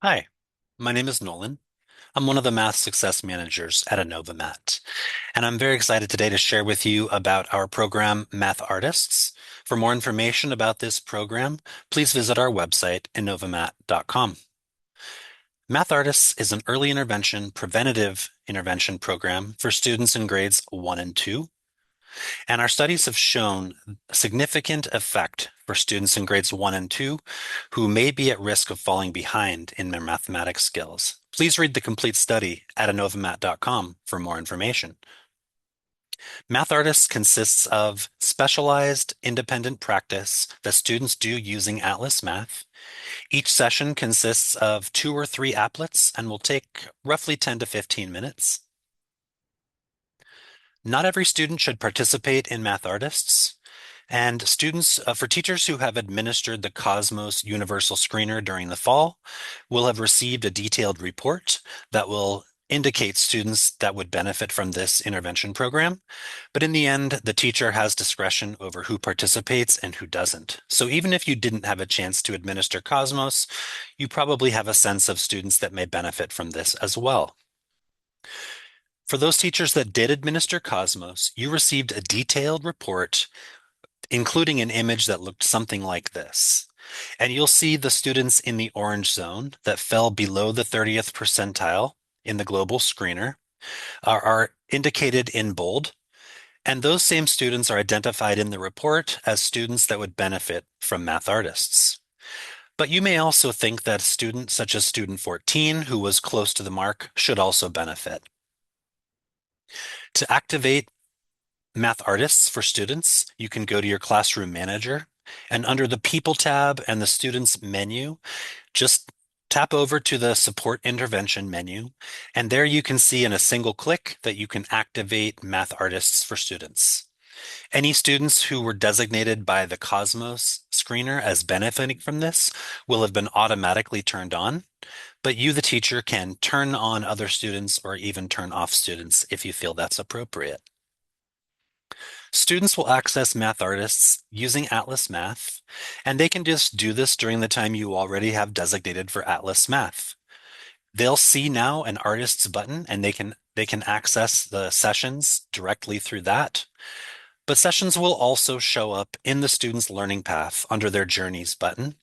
Hi, my name is Nolan. I'm one of the Math Success Managers at Innovamat, and I'm very excited today to share with you about our program, aRTIsts. For more information about this program, please visit our website, innovamat.com. aRTIsts is an early intervention, preventative intervention program for students in grades 1 and 2. And our studies have shown a significant effect for students in grades 1 and 2 who may be at risk of falling behind in their mathematics skills. Please read the complete study at innovamat.com for more information. aRTIsts consists of specialized independent practice that students do using Atlas Math. Each session consists of 2 or 3 applets and will take roughly 10 to 15 minutes. Not every student should participate in aRTIsts. And for teachers who have administered the Cosmos Universal Screener during the fall, will have received a detailed report that will indicate students that would benefit from this intervention program. But in the end, the teacher has discretion over who participates and who doesn't. So even if you didn't have a chance to administer Cosmos, you probably have a sense of students that may benefit from this as well. For those teachers that did administer Cosmos, you received a detailed report including an image that looked something like this. And you'll see the students in the orange zone that fell below the 30th percentile in the global screener are indicated in bold. And those same students are identified in the report as students that would benefit from aRTIsts. But you may also think that a student such as student 14, who was close to the mark, should also benefit. To activate aRTIsts for students, you can go to your classroom manager and under the People tab and the Students menu, just tap over to the Support Intervention menu, and there you can see in a single click that you can activate aRTIsts for students. Any students who were designated by the Cosmos screener as benefiting from this will have been automatically turned on, but you, the teacher, can turn on other students or even turn off students if you feel that's appropriate. Students will access aRTIsts using Atlas Math, and they can just do this during the time you already have designated for Atlas Math. They'll see now an artists button and they can access the sessions directly through that. But sessions will also show up in the student's learning path under their Journeys button,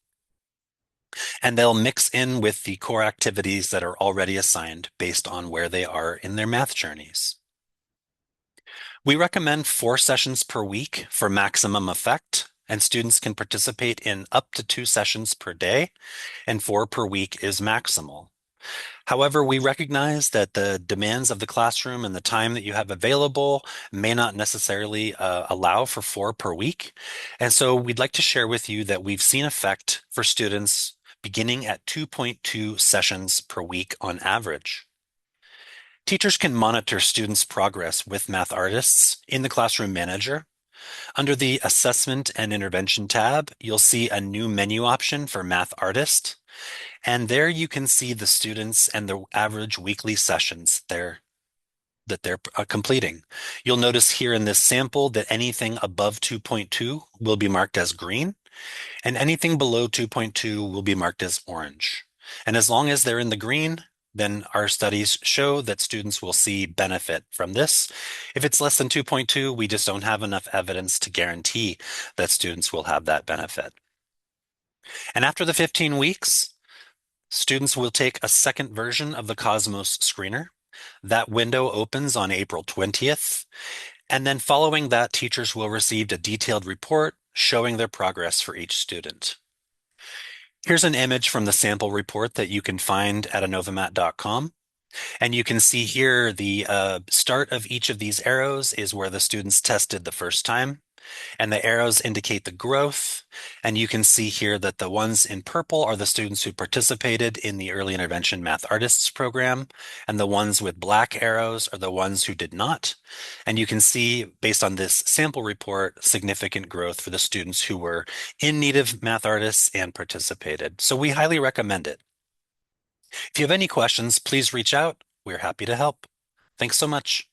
and they'll mix in with the core activities that are already assigned based on where they are in their math journeys. We recommend 4 sessions per week for maximum effect, and students can participate in up to 2 sessions per day, and 4 per week is maximal. However, we recognize that the demands of the classroom and the time that you have available may not necessarily allow for 4 per week. And so we'd like to share with you that we've seen effect for students beginning at 2.2 sessions per week on average. Teachers can monitor students' progress with aRTIsts in the Classroom Manager. Under the Assessment and Intervention tab, you'll see a new menu option for aRTIst, and there you can see the students and the average weekly sessions that they're completing. You'll notice here in this sample that anything above 2.2 will be marked as green, and anything below 2.2 will be marked as orange. And as long as they're in the green, then our studies show that students will see benefit from this. If it's less than 2.2, we just don't have enough evidence to guarantee that students will have that benefit. And after the 15 weeks, students will take a second version of the Cosmos screener. That window opens on April 20th. And then following that, teachers will receive a detailed report showing their progress for each student. Here's an image from the sample report that you can find at innovamat.com. And you can see here the start of each of these arrows is where the students tested the first time. And the arrows indicate the growth. And you can see here that the ones in purple are the students who participated in the Early Intervention aRTIsts program. And the ones with black arrows are the ones who did not. And you can see, based on this sample report, significant growth for the students who were in need of aRTIsts and participated. So we highly recommend it. If you have any questions, please reach out. We're happy to help. Thanks so much.